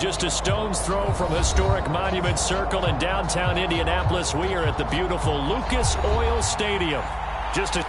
just a stone's throw from historic Monument Circle in downtown Indianapolis. We are at the beautiful Lucas Oil Stadium. Just a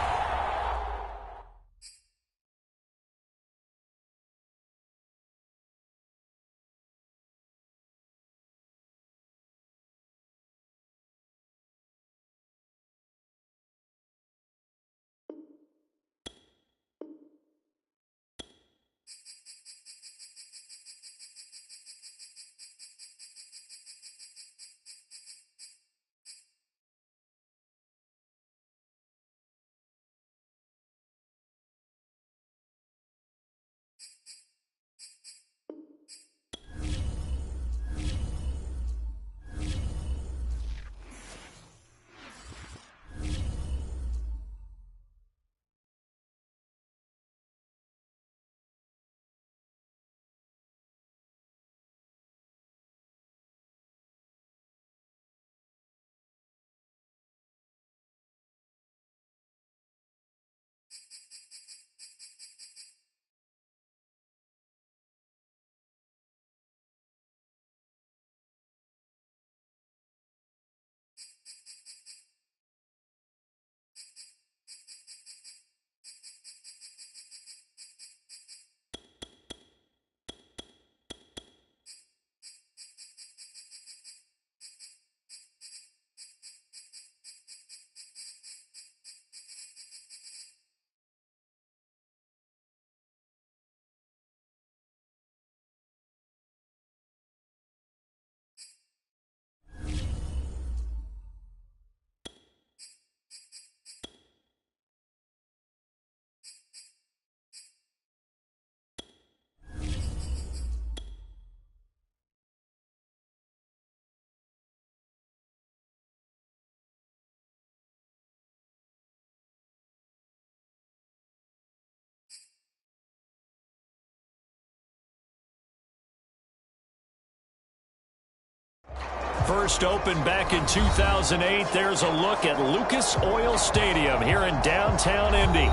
first opened back in 2008. There's a look at Lucas Oil Stadium here in downtown Indy.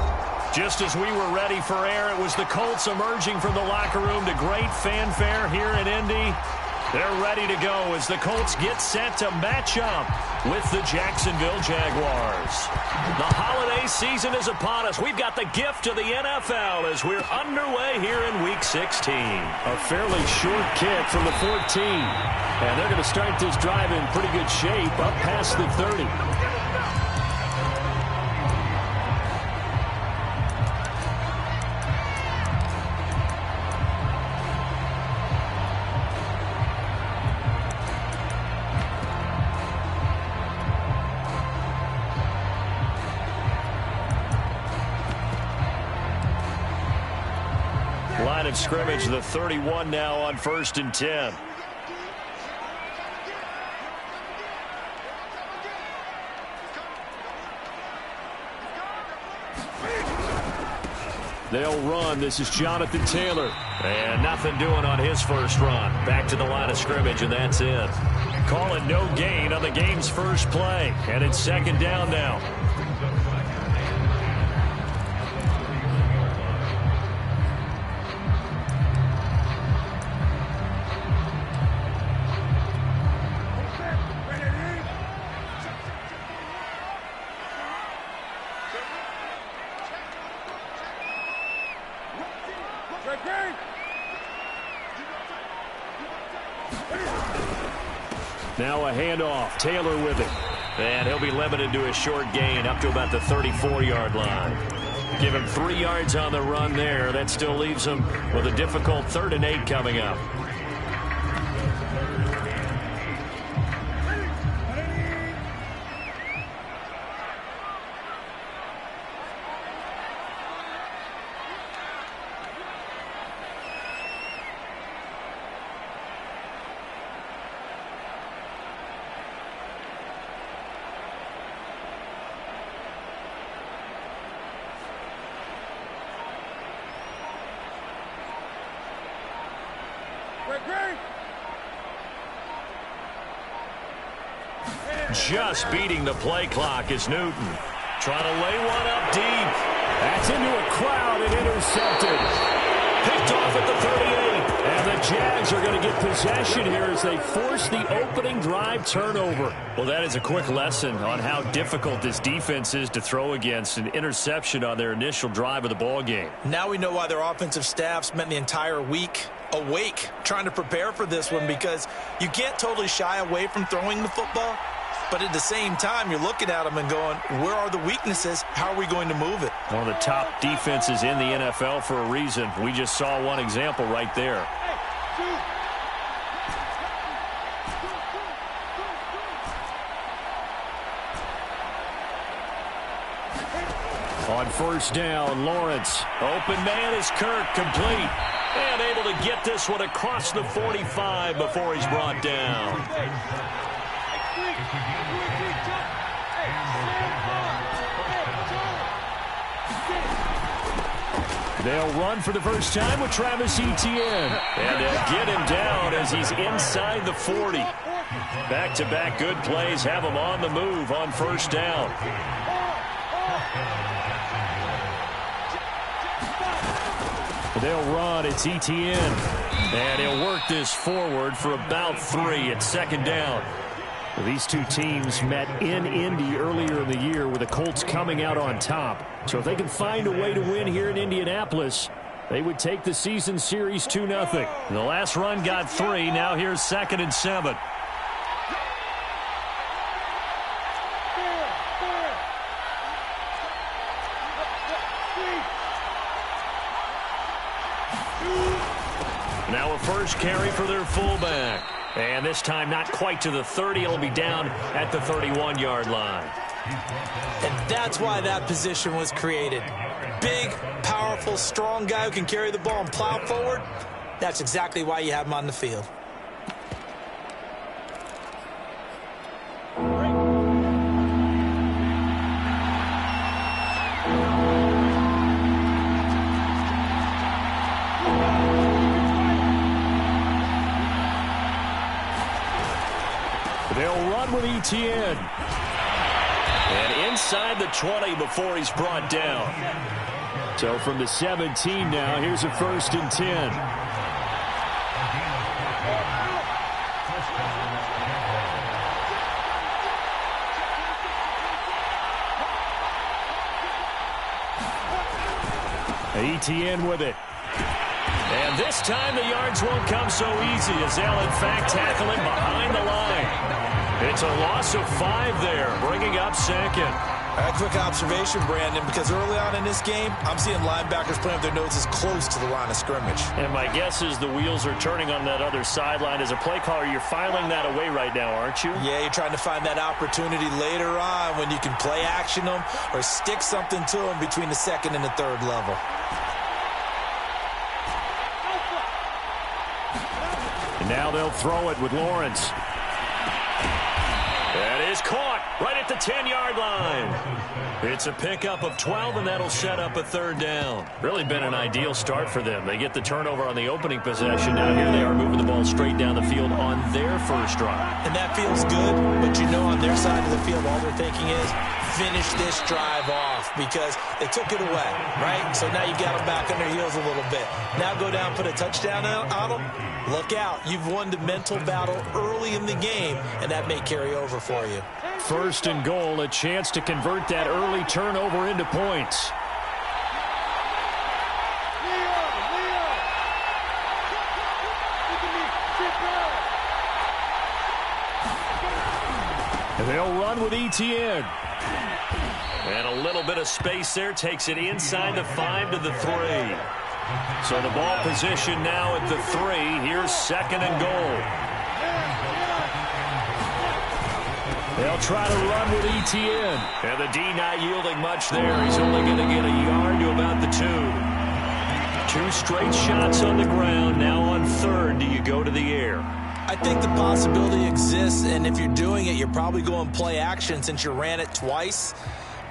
Just as we were ready for air, it was the Colts emerging from the locker room to great fanfare here in Indy. They're ready to go as the Colts get set to match up with the Jacksonville Jaguars. The holiday season is upon us. We've got the gift of the NFL as we're underway here in Week 16. A fairly short kick from the 14. And they're going to start this drive in pretty good shape up past the 30. Line of scrimmage, the 31 now on 1st and 10. They'll run. This is Jonathan Taylor. And nothing doing on his first run. Back to the line of scrimmage, and that's it. Calling no gain on the game's first play. And it's 2nd down now. Now a handoff. Taylor with it. And he'll be limited to a short gain up to about the 34-yard line. Give him 3 yards on the run there. That still leaves him with a difficult 3rd and 8 coming up. Just beating the play clock is Newton. Trying to lay one up deep. That's into a crowd and intercepted. Picked off at the 38. And the Jags are going to get possession here as they force the opening drive turnover. Well, that is a quick lesson on how difficult this defense is to throw against. An interception on their initial drive of the ball game. Now we know why their offensive staff spent the entire week awake trying to prepare for this one, because you can't totally shy away from throwing the football. But at the same time, you're looking at them and going, where are the weaknesses? How are we going to move it? One of the top defenses in the NFL for a reason. We just saw one example right there. On first down, Lawrence. Open man is Kirk, complete. And able to get this one across the 45 before he's brought down. They'll run for the first time with Travis Etienne. And they'll get him down as he's inside the 40. Back-to-back good plays have him on the move on first down. They'll run. It's Etienne. And he'll work this forward for about 3 at second down. Well, these two teams met in Indy earlier in the year with the Colts coming out on top. So if they can find a way to win here in Indianapolis, they would take the season series 2-0. The last run got 3. Now here's 2nd and 7. Now a first carry for their fullback. And this time not quite to the 30. It'll be down at the 31-yard line. And that's why that position was created. Big, powerful, strong guy who can carry the ball and plow forward. That's exactly why you have him on the field. They'll run with Etienne. And inside the 20 before he's brought down. So from the 17 now, here's a 1st and 10. Etienne with it. And this time the yards won't come so easy as they'll in fact tackle him behind the line. It's a loss of 5 there, bringing up 2nd. A quick observation, Brandon, because early on in this game, I'm seeing linebackers playing with their noses close to the line of scrimmage. And my guess is the wheels are turning on that other sideline. As a play caller, you're filing that away right now, aren't you? Yeah, you're trying to find that opportunity later on when you can play action them or stick something to them between the 2nd and the 3rd level. And now they'll throw it with Lawrence. That is caught right at the 10-yard line. It's a pickup of 12, and that'll set up a 3rd down. Really been an ideal start for them. They get the turnover on the opening possession. Now here they are moving the ball straight down the field on their first drive. And that feels good, but you know on their side of the field, all they're thinking is finish this drive off because they took it away, right? So now you got them back on their heels a little bit. Now go down, put a touchdown on them. Look out. You've won the mental battle early in the game, and that may carry over for you. 1st and goal, a chance to convert that early turnover into points. And they'll run with Etienne. And a little bit of space there takes it inside the 5 to the 3. So the ball position now at the 3. Here's 2nd and goal. They'll try to run with Etienne. And the D not yielding much there. He's only going to get a yard to about the 2. 2 straight shots on the ground. Now on 3rd, do you go to the air? I think the possibility exists, and if you're doing it, you're probably going play action since you ran it twice.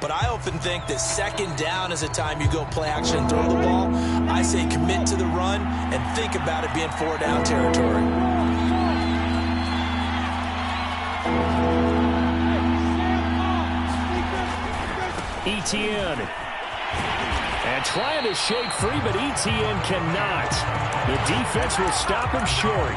But I often think that 2nd down is a time you go play action and throw the ball. I say commit to the run and think about it being 4 down territory. Etienne. And trying to shake free, but ETN cannot. The defense will stop him short.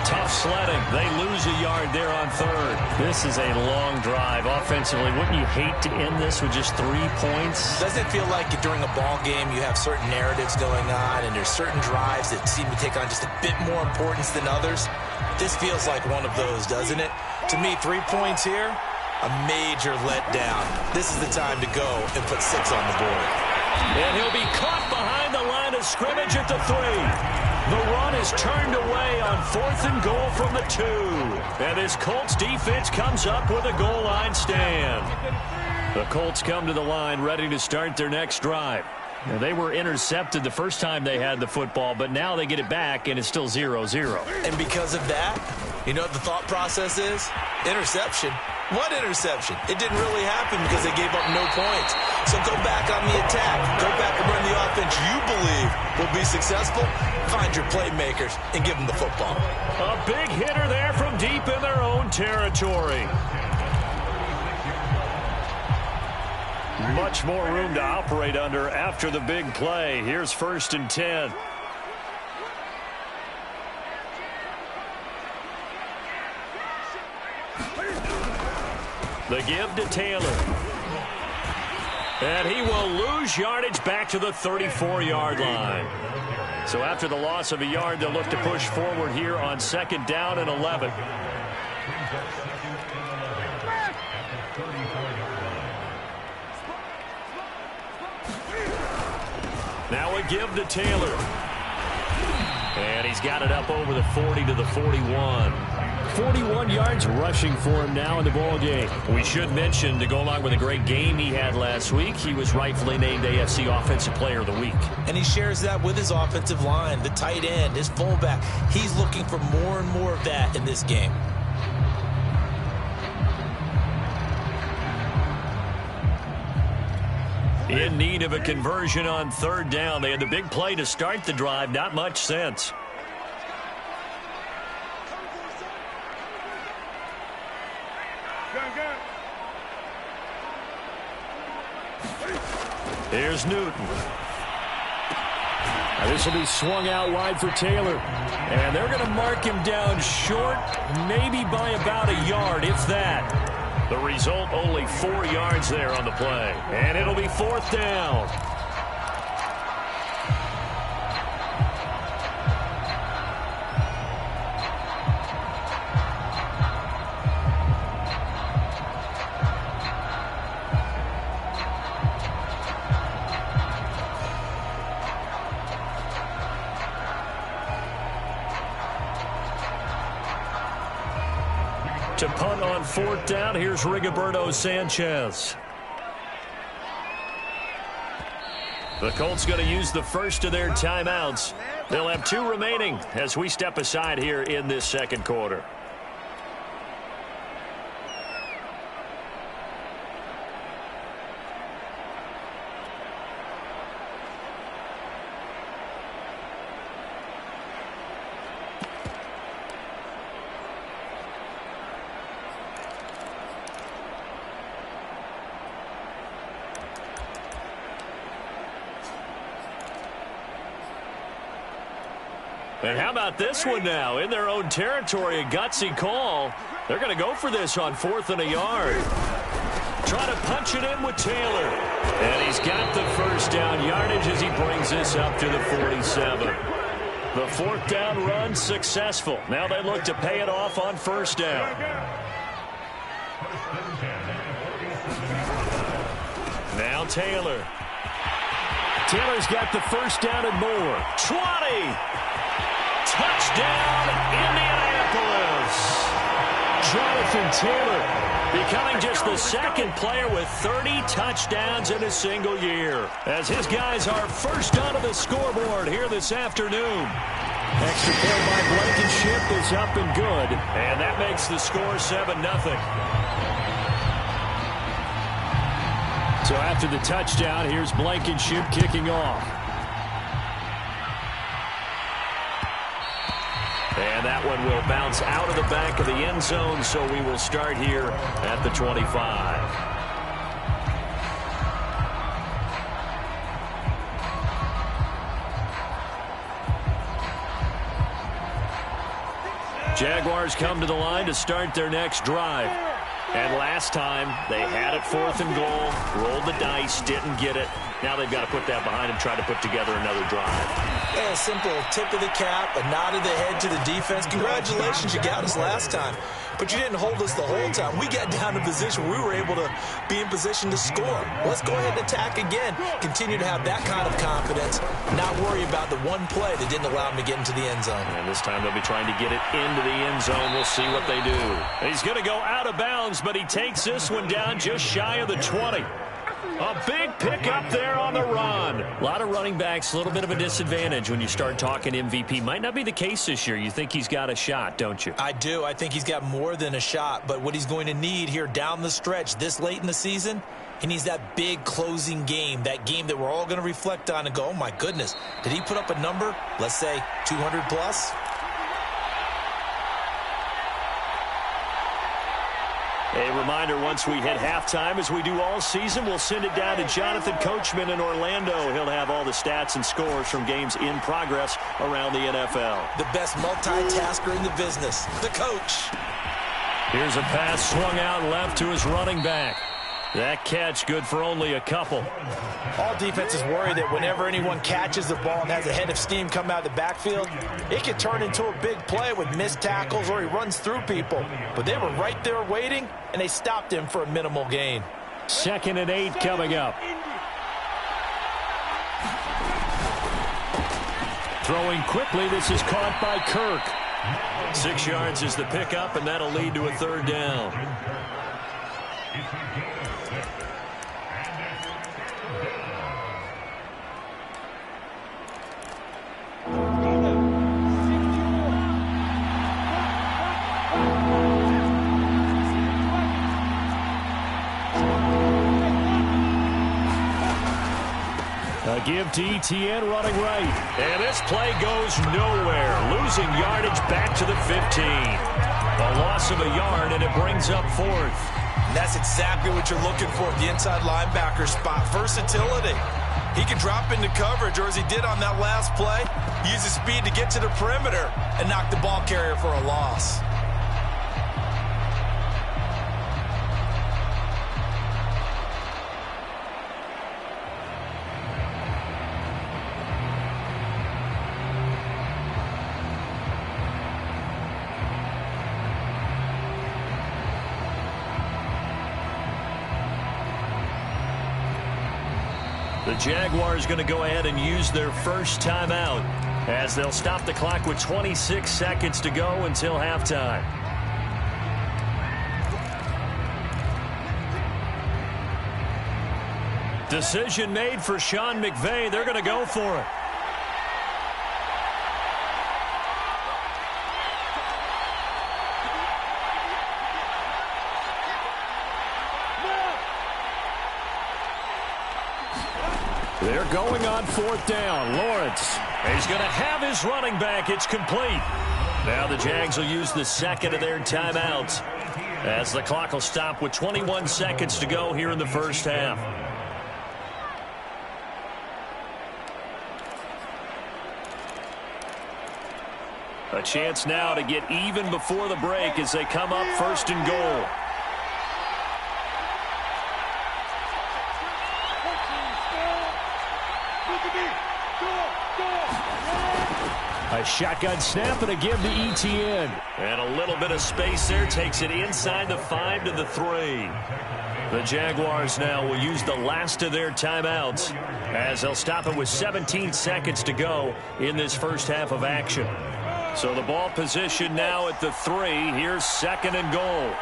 Tough sledding. They lose a yard there on third. This is a long drive offensively. Wouldn't you hate to end this with just 3 points? Doesn't it feel like during a ball game you have certain narratives going on and there's certain drives that seem to take on just a bit more importance than others? This feels like one of those, doesn't it? To me, 3 points here, a major letdown. This is the time to go and put 6 on the board. And he'll be caught behind the line of scrimmage at the 3. The run is turned away on 4th and goal from the 2. And this Colts defense comes up with a goal line stand. The Colts come to the line ready to start their next drive. Now, they were intercepted the first time they had the football, but now they get it back, and it's still 0-0. And because of that, you know what the thought process is? Interception. What interception? It didn't really happen because they gave up no points. So go back on the attack. Go back and run the offense you believe will be successful. Find your playmakers and give them the football. A big hitter there from deep in their own territory. Much more room to operate under after the big play. Here's 1st and 10. The give to Taylor. And he will lose yardage back to the 34-yard line. So after the loss of a yard, they'll look to push forward here on 2nd down and 11. Now a give to Taylor. And he's got it up over the 40 to the 41. 41 yards rushing for him now in the ball game. We should mention, to go along with a great game he had last week, he was rightfully named AFC Offensive Player of the Week. And he shares that with his offensive line, the tight end, his fullback. He's looking for more and more of that in this game. In need of a conversion on 3rd down. They had the big play to start the drive. Not much sense. Here's Newton. Now this will be swung out wide for Taylor. And they're going to mark him down short, maybe by about a yard, if that. The result, only 4 yards there on the play. And it'll be 4th down. To punt on 4th down, here's Rigoberto Sanchez. The Colts going to use the first of their timeouts. They'll have 2 remaining as we step aside here in this 2nd quarter. And how about this one now? In their own territory, a gutsy call. They're going to go for this on 4th and a yard. Try to punch it in with Taylor. And he's got the 1st down yardage as he brings this up to the 47. The 4th down run successful. Now they look to pay it off on 1st down. Now Taylor. Taylor's got the 1st down and more. 20. Touchdown, Indianapolis. Jonathan Taylor becoming just the 2nd player with 30 touchdowns in a single year, as his guys are first onto the scoreboard here this afternoon. Extra point by Blankenship is up and good. And that makes the score 7-0. So after the touchdown, here's Blankenship kicking off. And that one will bounce out of the back of the end zone, so we will start here at the 25. Jaguars come to the line to start their next drive. And last time, they had it 4th and goal, rolled the dice, didn't get it. Now they've got to put that behind them, try to put together another drive. Yeah, a simple tip of the cap, a nod of the head to the defense. Congratulations, you got us last time. But you didn't hold us the whole time. We got down to position where we were able to be in position to score. Let's go ahead and attack again. Continue to have that kind of confidence. Not worry about the one play that didn't allow them to get into the end zone. And this time they'll be trying to get it into the end zone. We'll see what they do. He's going to go out of bounds, but he takes this one down just shy of the 20. A big pickup there on the run. A lot of running backs, a little bit of a disadvantage when you start talking MVP. Might not be the case this year. You think he's got a shot, don't you? I do. I think he's got more than a shot. But what he's going to need here down the stretch this late in the season, he needs that big closing game, that game that we're all going to reflect on and go, oh, my goodness, did he put up a number, let's say 200 plus? A reminder, once we hit halftime, as we do all season, we'll send it down to Jonathan Coachman in Orlando. He'll have all the stats and scores from games in progress around the NFL. The best multitasker in the business, the coach. Here's a pass swung out left to his running back. That catch good for only a couple. All defenses worry that whenever anyone catches the ball and has a head of steam come out of the backfield, it can turn into a big play with missed tackles or he runs through people. But they were right there waiting, and they stopped him for a minimal gain. 2nd and 8 coming up. Throwing quickly, this is caught by Kirk. 6 yards is the pickup, and that'll lead to a 3rd down. A give to Etienne running right. And this play goes nowhere. Losing yardage back to the 15. A loss of a yard, and it brings up 4th. And that's exactly what you're looking for at the inside linebacker spot. Versatility. He can drop into coverage, or as he did on that last play, use his speed to get to the perimeter and knock the ball carrier for a loss. The Jaguars going to go ahead and use their first timeout as they'll stop the clock with 26 seconds to go until halftime. Decision made for Sean McVay. They're going to go for it. They're going on 4th down. Lawrence. He's going to have his running back. It's complete. Now the Jags will use the 2nd of their timeouts as the clock will stop with 21 seconds to go here in the first half. A chance now to get even before the break as they come up 1st and goal. A shotgun snap and a give to Etienne. And a little bit of space there takes it inside the 5 to the 3. The Jaguars now will use the last of their timeouts as they'll stop it with 17 seconds to go in this first half of action. So the ball position now at the 3. Here's 2nd and goal.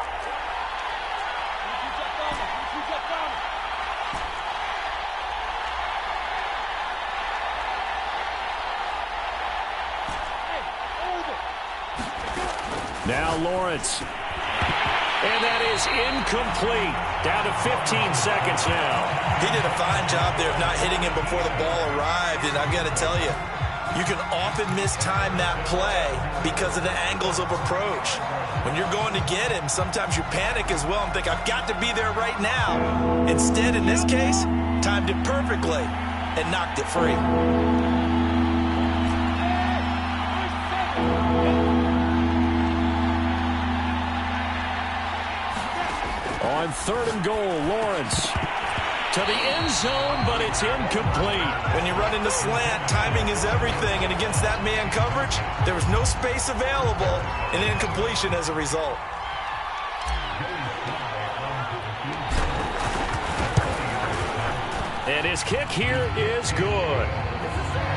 Now Lawrence. And that is incomplete. Down to 15 seconds now. He did a fine job there of not hitting him before the ball arrived. And I've got to tell you, you can often mistime that play because of the angles of approach. When you're going to get him, sometimes you panic as well and think, I've got to be there right now. Instead, in this case, timed it perfectly and knocked it free. On 3rd and goal, Lawrence to the end zone, but it's incomplete. When you run into slant, timing is everything, and against that man coverage, there was no space available, and incompletion as a result. And his kick here is good.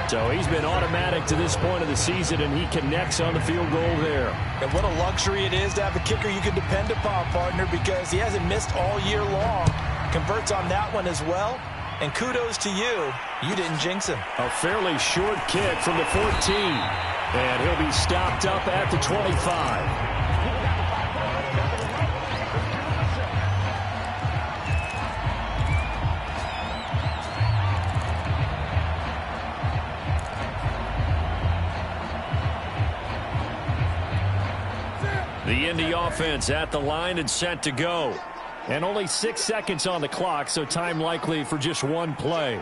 So he's been automatic to this point of the season, and he connects on the field goal there. And what a luxury it is to have a kicker you can depend upon, partner, because he hasn't missed all year long. Converts on that one as well. And kudos to you. You didn't jinx him. A fairly short kick from the 14. And he'll be stopped up at the 25. The Indy offense at the line and set to go. And only 6 seconds on the clock, so time likely for just one play.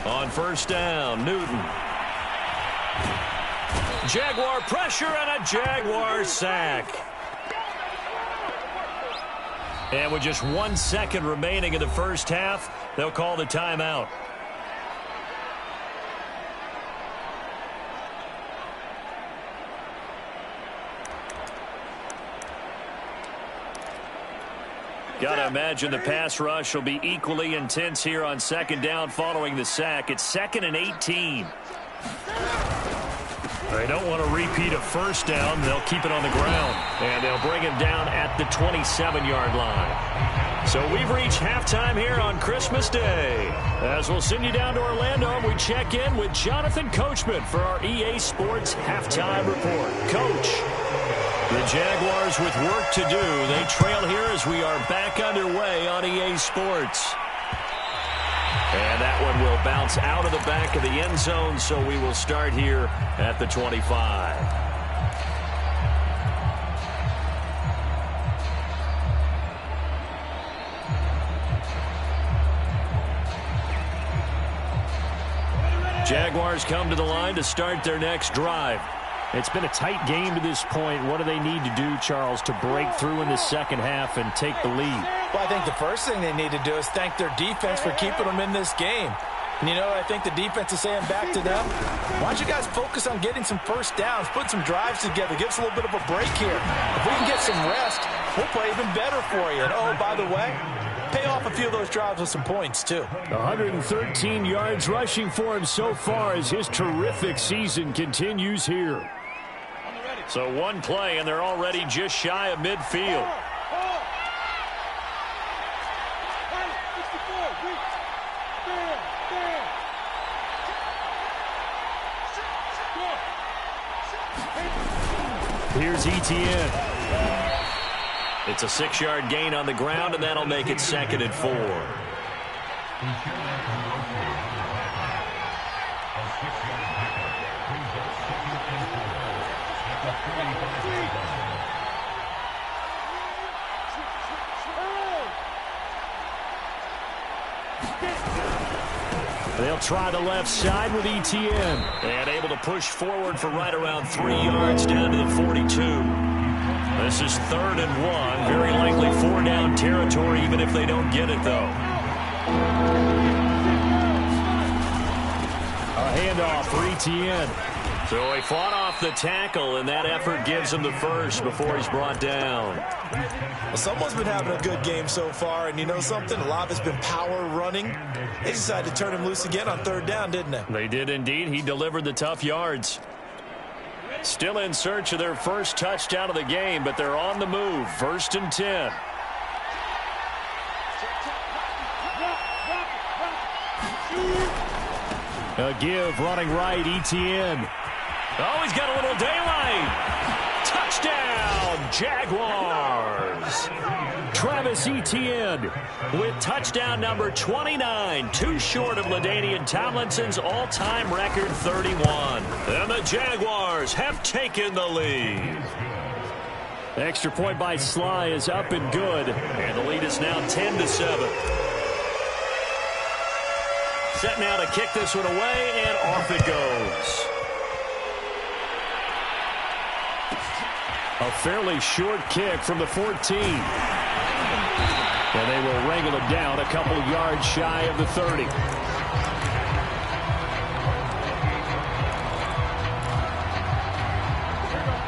On 1st down, Newton. Jaguar pressure and a Jaguar sack. And with just 1 second remaining in the first half, they'll call the timeout. Gotta imagine the pass rush will be equally intense here on 2nd down following the sack. It's 2nd and 18. They don't want to repeat a 1st down. They'll keep it on the ground. And they'll bring him down at the 27-yard line. So we've reached halftime here on Christmas Day. As we'll send you down to Orlando, we check in with Jonathan Coachman for our EA Sports Halftime Report. Coach, the Jaguars with work to do. They trail here as we are back underway on EA Sports. And that one will bounce out of the back of the end zone, so we will start here at the 25. Jaguars come to the line to start their next drive. It's been a tight game to this point. What do they need to do, Charles, to break through in the second half and take the lead? Well, I think the first thing they need to do is thank their defense for keeping them in this game. And, you know, I think the defense is saying back to them, why don't you guys focus on getting some 1st downs, put some drives together, give us a little bit of a break here. If we can get some rest, we'll play even better for you. And, oh, by the way, pay off a few of those drives with some points, too. 113 yards rushing for him so far as his terrific season continues here. So one play, and they're already just shy of midfield. Here's Etienne. It's a 6-yard gain on the ground, and that'll make it 2nd and 4. They'll try the left side with Etienne. And able to push forward for right around 3 yards down to the 42. This is 3rd and 1. Very likely 4-down territory, even if they don't get it, though. A handoff for Etienne. So he fought off the tackle, and that effort gives him the first before he's brought down. Well, someone's been having a good game so far, and you know something? A lot of it's been power running. They decided to turn him loose again on 3rd down, didn't they? They did indeed. He delivered the tough yards. Still in search of their first touchdown of the game, but they're on the move. 1st and 10. A give running right, Etienne. Oh, he's got a little daylight. Touchdown, Jaguars. Travis Etienne with touchdown number 29, too short of LaDainian Tomlinson's all-time record 31. And the Jaguars have taken the lead. Extra point by Sly is up and good, and the lead is now 10-7. Set now to kick this one away, and off it goes. A fairly short kick from the 14. And they will wrangle it down a couple yards shy of the 30.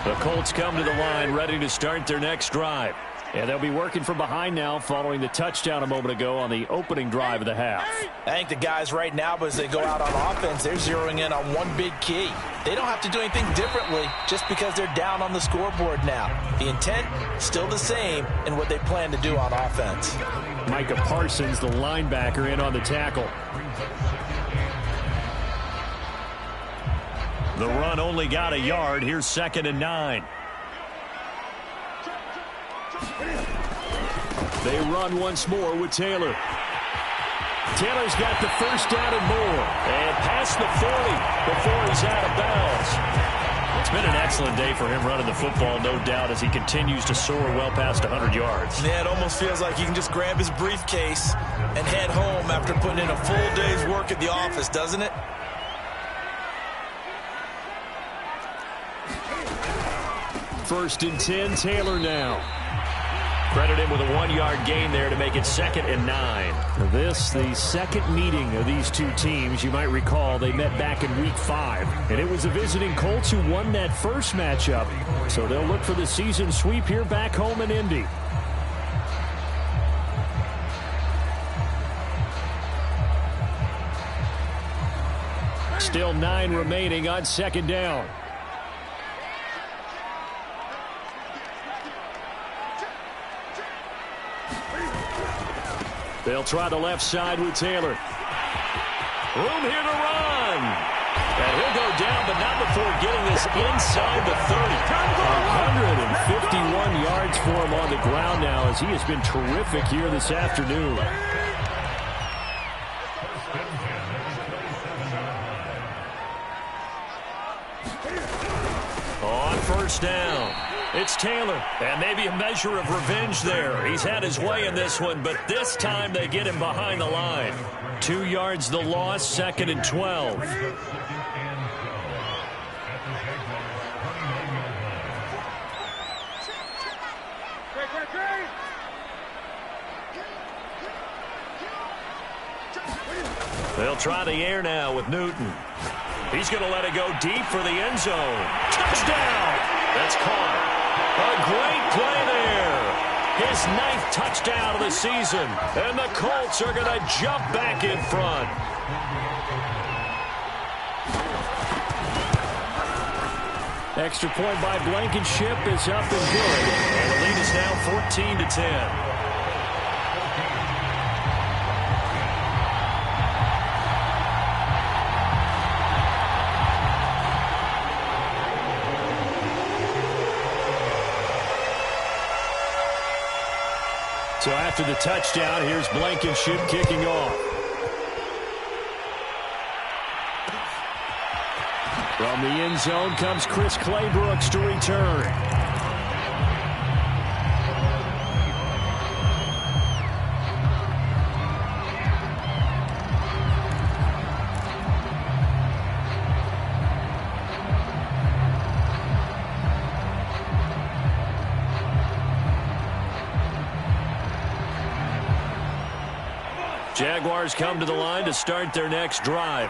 The Colts come to the line, ready to start their next drive. And they'll be working from behind now following the touchdown a moment ago on the opening drive of the half. I think the guys right now, as they go out on offense, they're zeroing in on one big key. They don't have to do anything differently just because they're down on the scoreboard now. The intent, still the same in what they plan to do on offense. Micah Parsons, the linebacker, in on the tackle. The run only got a yard. Here's 2nd and 9. They run once more with Taylor. Taylor's got the first down and more. And past the 40 before he's out of bounds. It's been an excellent day for him running the football, no doubt, as he continues to soar well past 100 yards. Yeah, it almost feels like he can just grab his briefcase and head home after putting in a full day's work at the office, doesn't it? First and 10, Taylor now. Credit him with a 1-yard gain there to make it 2nd and 9. This, the second meeting of these two teams. You might recall they met back in Week 5. And it was the visiting Colts who won that first matchup. So they'll look for the season sweep here back home in Indy. Still 9 remaining on 2nd down. They'll try the left side with Taylor. Room here to run. And he'll go down, but not before getting this inside the 30. 151 yards for him on the ground now, as he has been terrific here this afternoon. On first down, it's Taylor, and maybe a measure of revenge there. He's had his way in this one, but this time they get him behind the line. 2 yards the loss, 2nd and 12. They'll try the air now with Newton. He's going to let it go deep for the end zone. Touchdown! That's caught. A great play there. His 9th touchdown of the season. And the Colts are going to jump back in front. Extra point by Blankenship is up and good. And the lead is now 14-10. So after the touchdown, here's Blankenship kicking off. From the end zone comes Chris Claybrooks to return. Jaguars come to the line to start their next drive.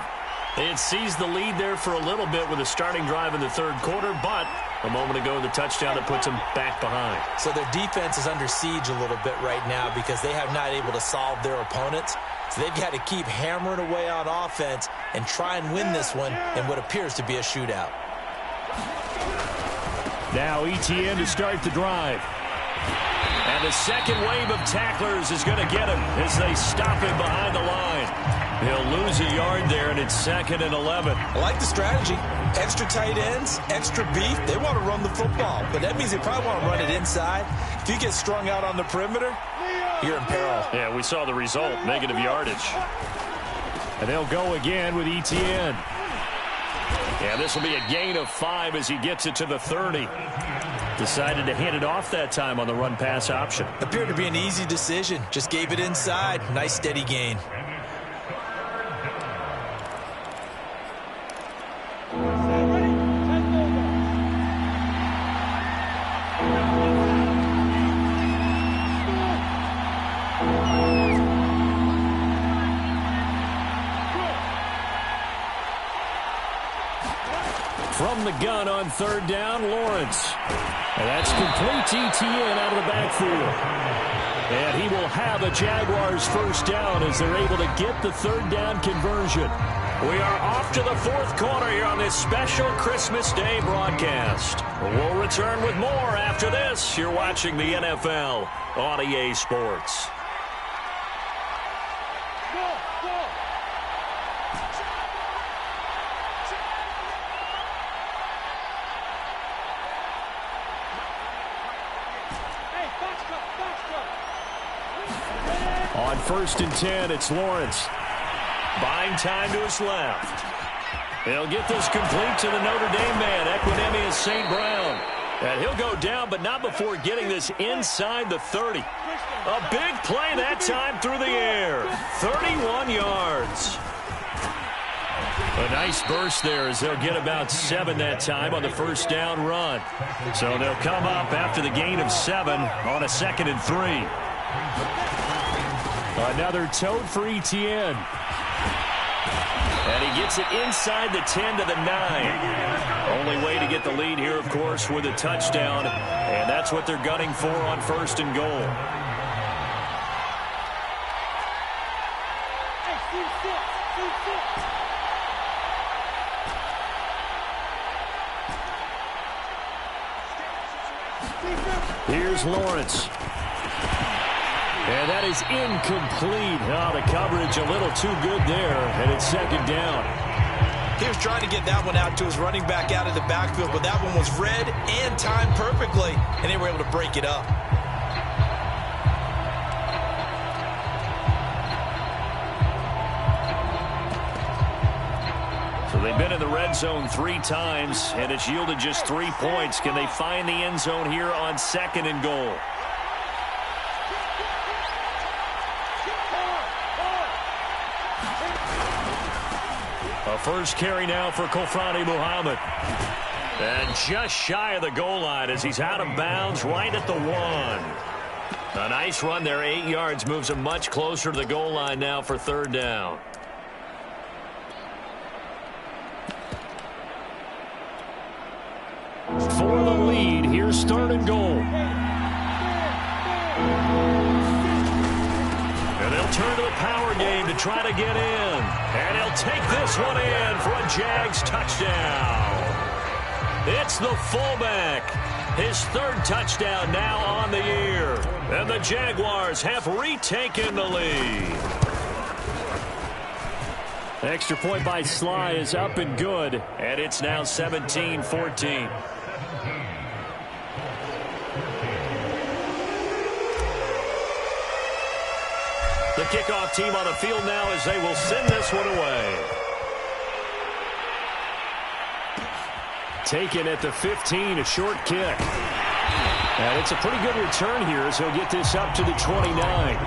They had seized the lead there for a little bit with a starting drive in the 3rd quarter, but a moment ago the touchdown that puts them back behind. So their defense is under siege a little bit right now because they have not able to solve their opponents. So they've got to keep hammering away on offense and try and win this one in what appears to be a shootout. Now ETN to start the drive. And the second wave of tacklers is going to get him as they stop him behind the line. He'll lose a yard there, and it's 2nd and 11. I like the strategy. Extra tight ends, extra beef. They want to run the football, but that means they probably want to run it inside. If you get strung out on the perimeter, you're in peril. Yeah, we saw the result, negative yardage. And they'll go again with ETN. Yeah, this will be a gain of 5 as he gets it to the 30. Decided to hand it off that time on the run-pass option. Appeared to be an easy decision. Just gave it inside. Nice steady gain. From the gun on third down, Lawrence. And that's complete to Etienne out of the backfield. And he will have a Jaguars first down as they're able to get the third down conversion. We are off to the fourth quarter here on this special Christmas Day broadcast. We'll return with more after this. You're watching the NFL on EA Sports. On 1st and 10, it's Lawrence. Buying time to his left. He'll get this complete to the Notre Dame man, Equinemius St. Brown. And he'll go down, but not before getting this inside the 30. A big play that time through the air. 31 yards. A nice burst there as they'll get about 7 that time on the first down run. So they'll come up after the gain of 7 on a 2nd and 3. Another tote for Etienne. And he gets it inside the 10 to the 9. Only way to get the lead here, of course, with a touchdown. And that's what they're gunning for on 1st and goal. Here's Lawrence. And that is incomplete. Oh, the coverage a little too good there, and it's 2nd down. He was trying to get that one out to his running back out of the backfield, but that one was read and timed perfectly, and they were able to break it up. So they've been in the red zone 3 times, and it's yielded just 3 points. Can they find the end zone here on 2nd and goal? A first carry now for Kofrani Muhammad. And just shy of the goal line as he's out of bounds right at the 1. A nice run there, 8 yards, moves him much closer to the goal line now for 3rd down. For the lead, here's 3rd and goal. And they'll turn to the power game to try to get in. And he'll take this one in for a Jags touchdown. It's the fullback. His 3rd touchdown now on the year. And the Jaguars have retaken the lead. Extra point by Sly is up and good. And it's now 17-14. The kickoff team on the field now as they will send this one away. Taken at the 15, a short kick. And it's a pretty good return here as he'll get this up to the 29.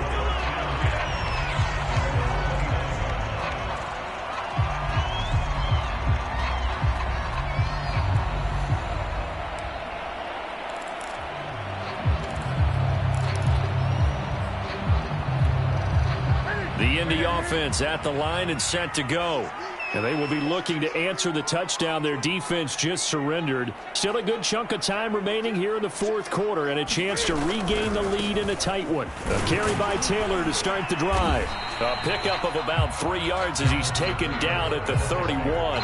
The Indy offense at the line and set to go. And they will be looking to answer the touchdown their defense just surrendered. Still a good chunk of time remaining here in the 4th quarter and a chance to regain the lead in a tight one. A carry by Taylor to start the drive. A pickup of about 3 yards as he's taken down at the 31.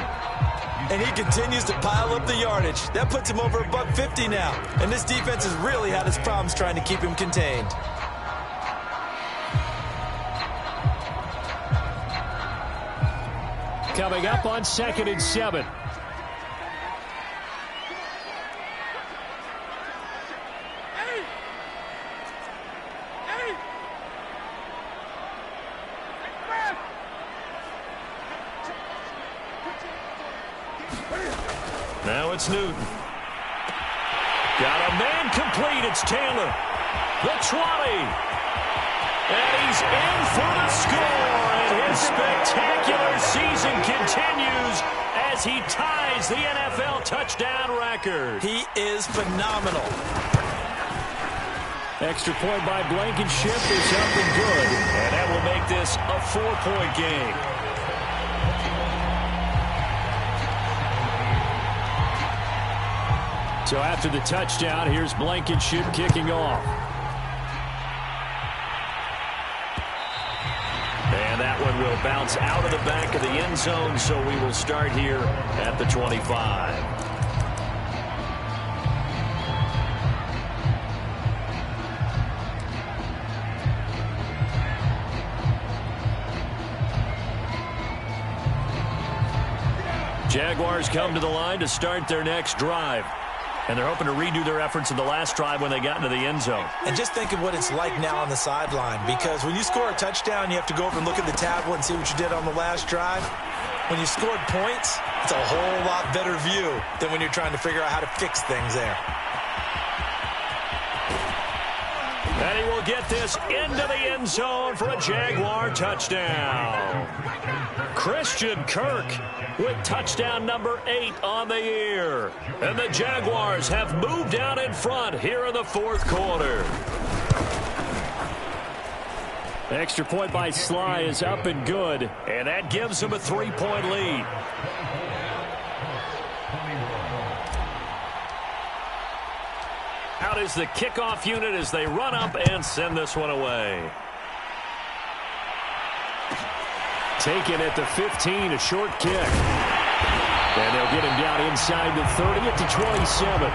And he continues to pile up the yardage. That puts him over $150 now. And this defense has really had its problems trying to keep him contained. Coming up on 2nd and 7. Now it's Newton. Got a man complete. It's Taylor. The 20. And he's in for the score. And his spectacular season continues as he ties the NFL touchdown record. He is phenomenal. Extra point by Blankenship is up and good. And that will make this a 4-point game. So after the touchdown, here's Blankenship kicking off. And that one will bounce out of the back of the end zone, so we will start here at the 25. Jaguars come to the line to start their next drive. And they're hoping to redo their efforts in the last drive when they got into the end zone. And just think of what it's like now on the sideline, because when you score a touchdown, you have to go over and look at the tablet and see what you did on the last drive. When you scored points, it's a whole lot better view than when you're trying to figure out how to fix things there. And he will get this into the end zone for a Jaguar touchdown. Christian Kirk with touchdown number 8 on the year. And the Jaguars have moved out in front here in the fourth quarter. Extra point by Sly is up and good, and that gives them a 3-point lead. Out is the kickoff unit as they run up and send this one away. Taken at the 15, a short kick. And they'll get him down inside the 30 at the 27.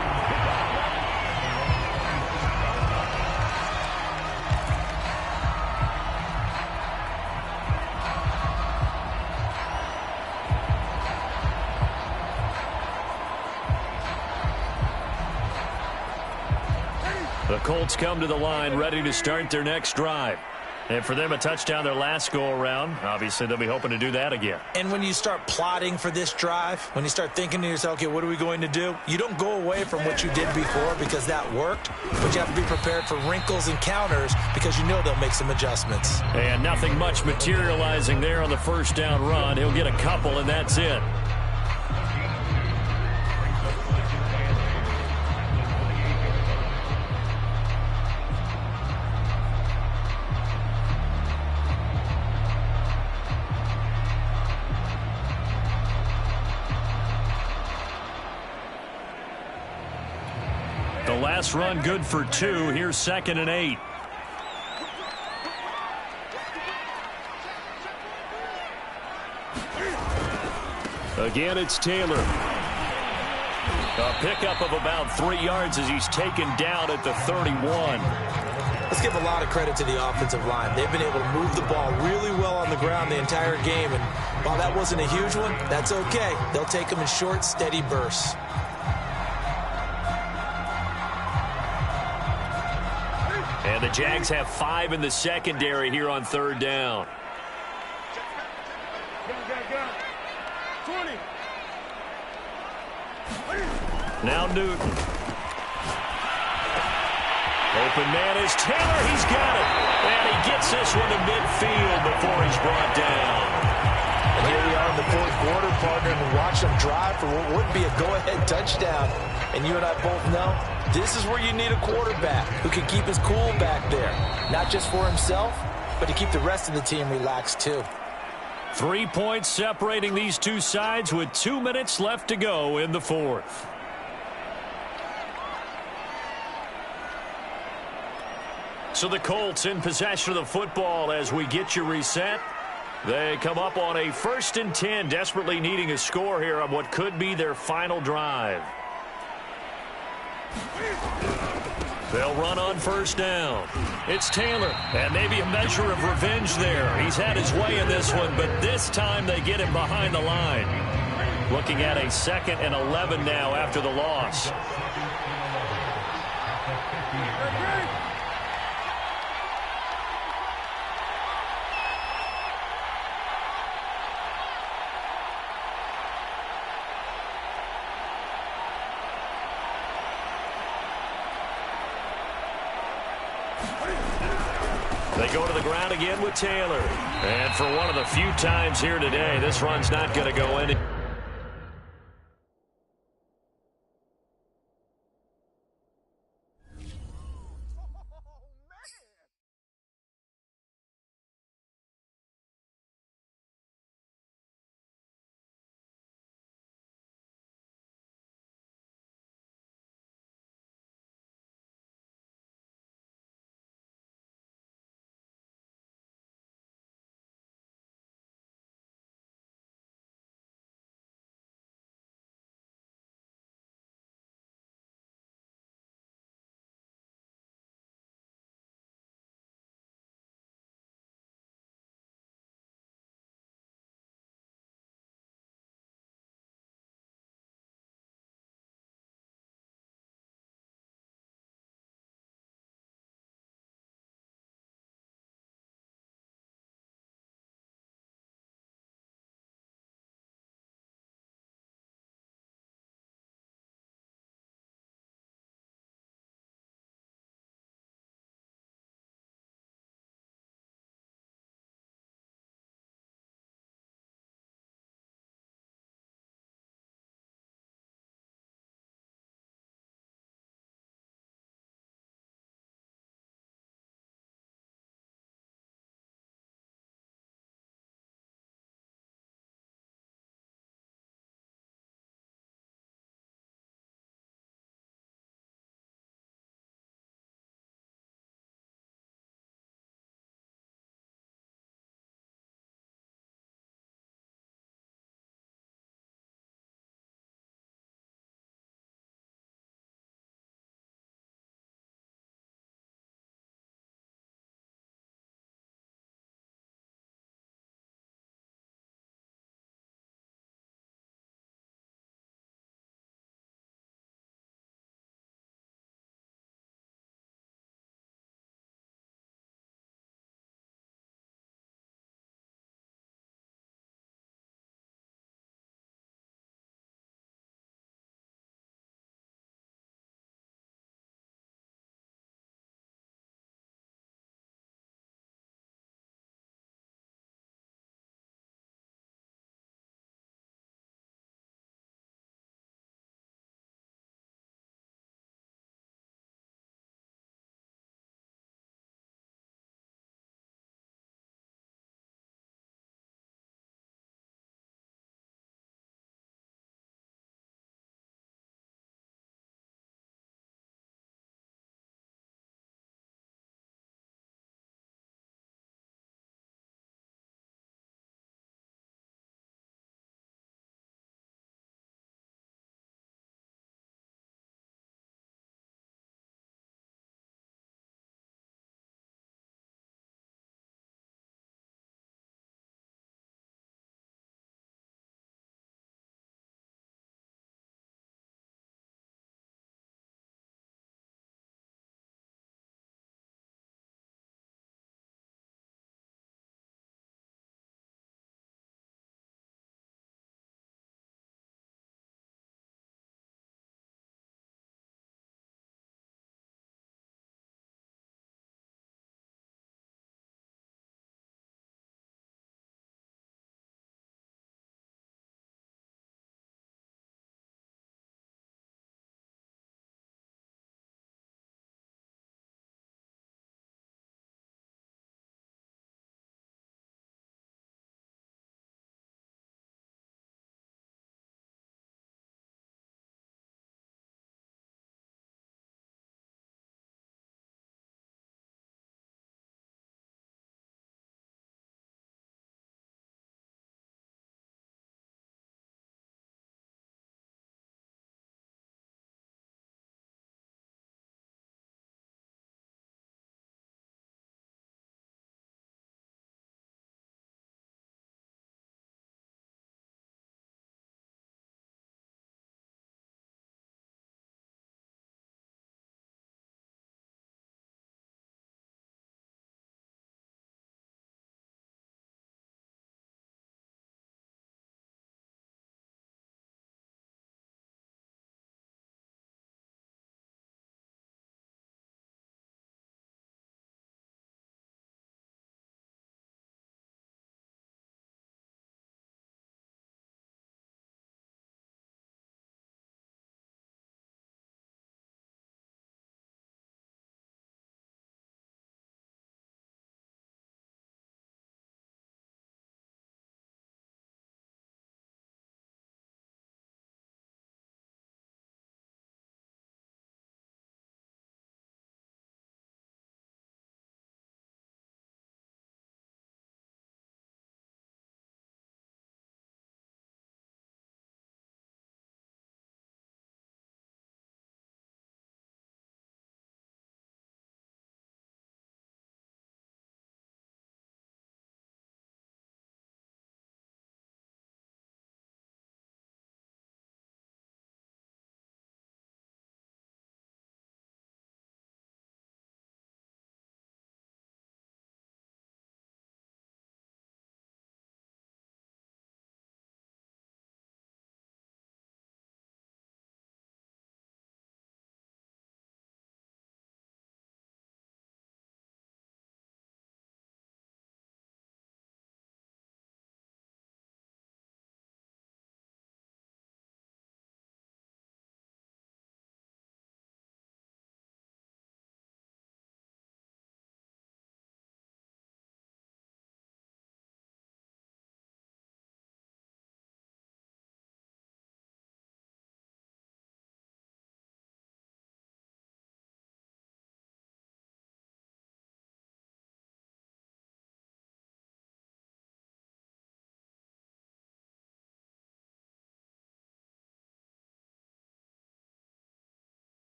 The Colts come to the line ready to start their next drive. And for them, a touchdown their last go-around. Obviously, they'll be hoping to do that again. And when you start plotting for this drive, when you start thinking to yourself, okay, what are we going to do? You don't go away from what you did before because that worked, but you have to be prepared for wrinkles and counters because you know they'll make some adjustments. And nothing much materializing there on the first down run. He'll get a couple, and that's it. The last run good for 2. Here's 2nd and 8. Again, it's Taylor. A pickup of about 3 yards as he's taken down at the 31. Let's give a lot of credit to the offensive line. They've been able to move the ball really well on the ground the entire game. And while that wasn't a huge one, that's okay. They'll take them in short, steady bursts. And the Jags have 5 in the secondary here on 3rd down. Now Newton. Open man is Taylor. He's got it. And he gets this one to midfield before he's brought down. And here we are in the fourth quarter, partner, and watch them drive for what would be a go-ahead touchdown. And you and I both know this is where you need a quarterback who can keep his cool back there. Not just for himself, but to keep the rest of the team relaxed too. 3 points separating these two sides with 2 minutes left to go in the fourth. So the Colts in possession of the football as we get you reset. They come up on a 1st and 10, desperately needing a score here on what could be their final drive. They'll run on 1st down. It's Taylor, and maybe a measure of revenge there. He's had his way in this one, but this time they get him behind the line. Looking at a 2nd and 11 now after the loss. They go to the ground again with Taylor. And for one of the few times here today, this run's not going to go in.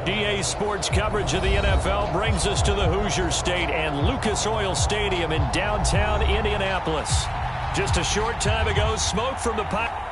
EA Sports coverage of the NFL brings us to the Hoosier State and Lucas Oil Stadium in downtown Indianapolis. Just a short time ago, smoke from the pipe.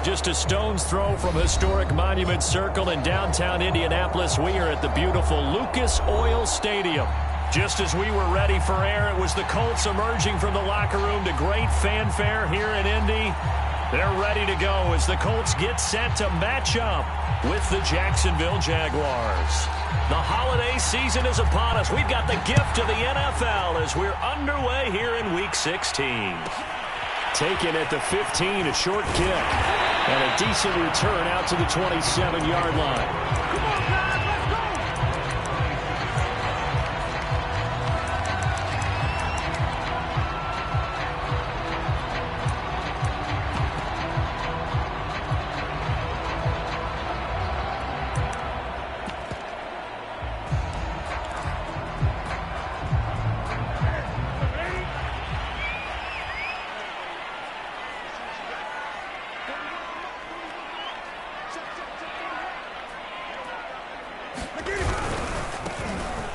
Just a stone's throw from historic Monument Circle in downtown Indianapolis. We are at the beautiful Lucas Oil Stadium. Just as we were ready for air, it was the Colts emerging from the locker room to great fanfare here in Indy. They're ready to go as the Colts get set to match up with the Jacksonville Jaguars. The holiday season is upon us. We've got the gift of the NFL as we're underway here in Week 16. Taken at the 15, a short kick. And a decent return out to the 27-yard line. Come on, guys, let's go!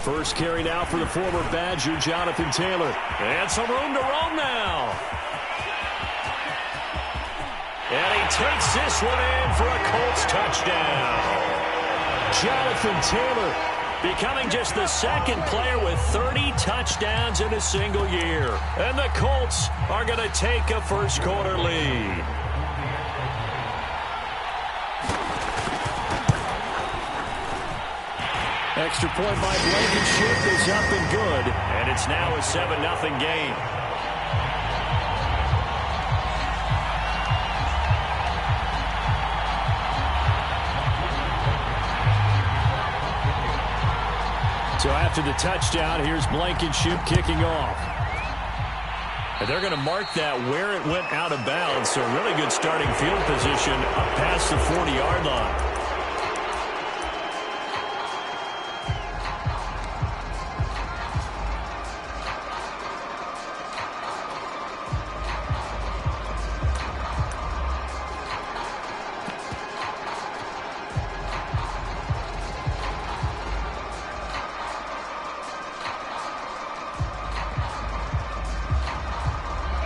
First carry now for the former Badger, Jonathan Taylor. And some room to roam now. And he takes this one in for a Colts touchdown. Jonathan Taylor becoming just the second player with 30 touchdowns in a single year. And the Colts are going to take a first-quarter lead. Extra point by Blankenship is up and good. And it's now a 7-0 game. So after the touchdown, here's Blankenship kicking off. And they're going to mark that where it went out of bounds. So really good starting field position up past the 40-yard line.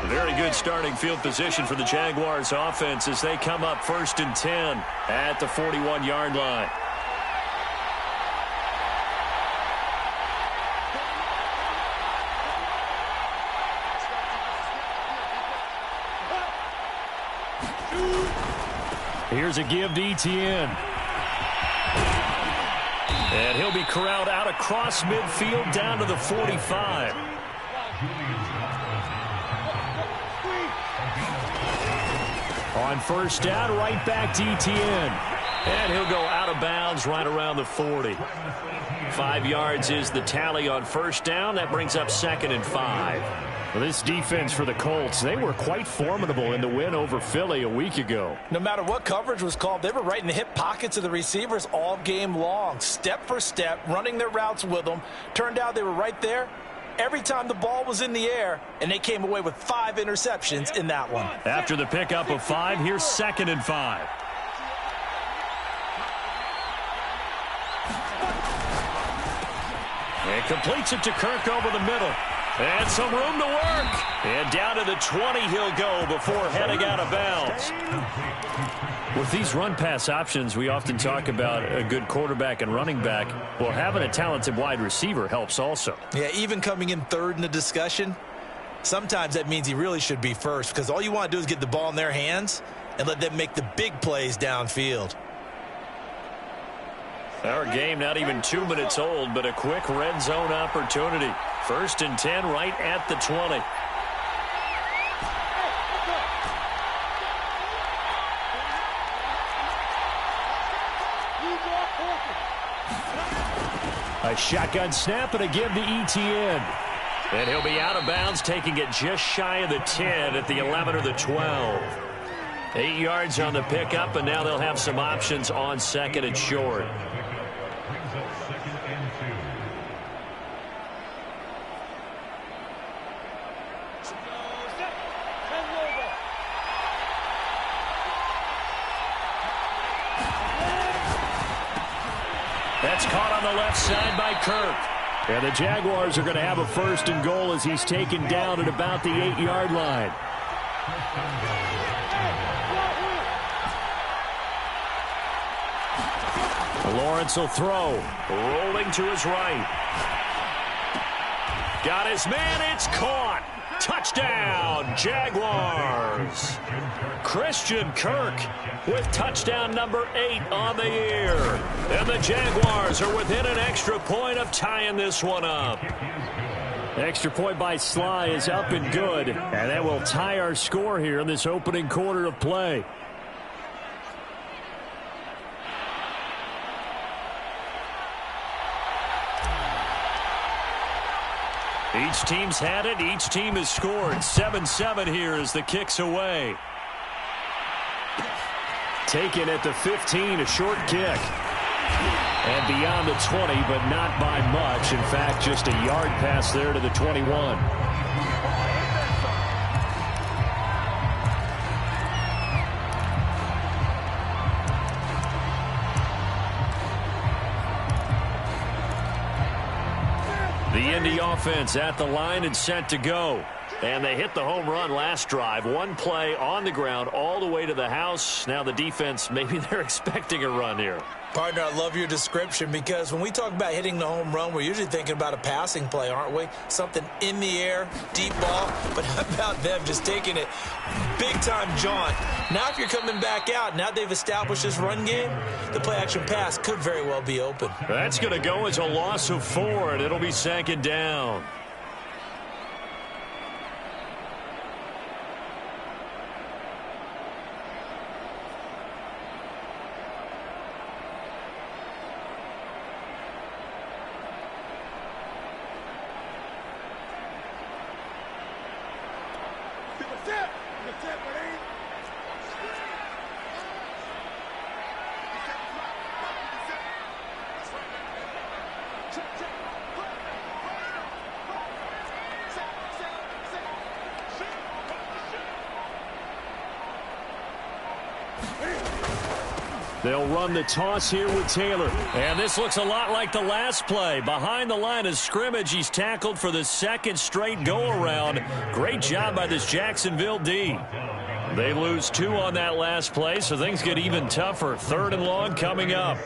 Very good starting field position for the Jaguars offense as they come up 1st and 10 at the 41-yard line. Here's a give to Etienne. And he'll be corralled out across midfield down to the 45. On 1st down, right back to Etienne. And he'll go out of bounds right around the 40. 5 yards is the tally on 1st down. That brings up 2nd and 5. Well, this defense for the Colts, they were quite formidable in the win over Philly a week ago. No matter what coverage was called, they were right in the hip pockets of the receivers all game long. Step for step, running their routes with them. Turned out they were right there every time the ball was in the air, and they came away with 5 interceptions in that one. After the pickup of 5, here's 2nd and 5. And completes it to Kirk over the middle. And some room to work. And down to the 20 he'll go before heading out of bounds. With these run-pass options, we often talk about a good quarterback and running back. Well, having a talented wide receiver helps also. Yeah, even coming in 3rd in the discussion, sometimes that means he really should be first because all you want to do is get the ball in their hands and let them make the big plays downfield. Our game not even 2 minutes old, but a quick red zone opportunity. 1st and 10 right at the 20. A shotgun snap and a give to Etienne. And he'll be out of bounds, taking it just shy of the 10 at the 11 or the 12. 8 yards on the pickup, and now they'll have some options on 2nd and short. That's caught on the left side by Kirk. And the Jaguars are going to have a 1st and goal as he's taken down at about the 8-yard line. Lawrence will throw. Rolling to his right. Got his man. It's caught. Touchdown, Jaguars. Christian Kirk with touchdown number 8 on the year. And the Jaguars are within an extra point of tying this one up. Extra point by Sly is up and good. And that will tie our score here in this opening quarter of play. Each team's had it. Each team has scored. 7-7 here as the kick's away. Taken at the 15, a short kick. And beyond the 20, but not by much. In fact, just a yard pass there to the 21. The Indy offense at the line and set to go. And they hit the home run last drive. One play on the ground all the way to the house. Now the defense, maybe they're expecting a run here. Partner, I love your description because when we talk about hitting the home run, we're usually thinking about a passing play, aren't we? Something in the air, deep ball. But how about them just taking it big-time jaunt? Now if you're coming back out, now they've established this run game, the play-action pass could very well be open. That's going to go as a loss of 4, and it'll be 2nd down. They'll run the toss here with Taylor. And this looks a lot like the last play. Behind the line of scrimmage, he's tackled for the second straight go-around. Great job by this Jacksonville D. They lose 2 on that last play, so things get even tougher. 3rd and long coming up.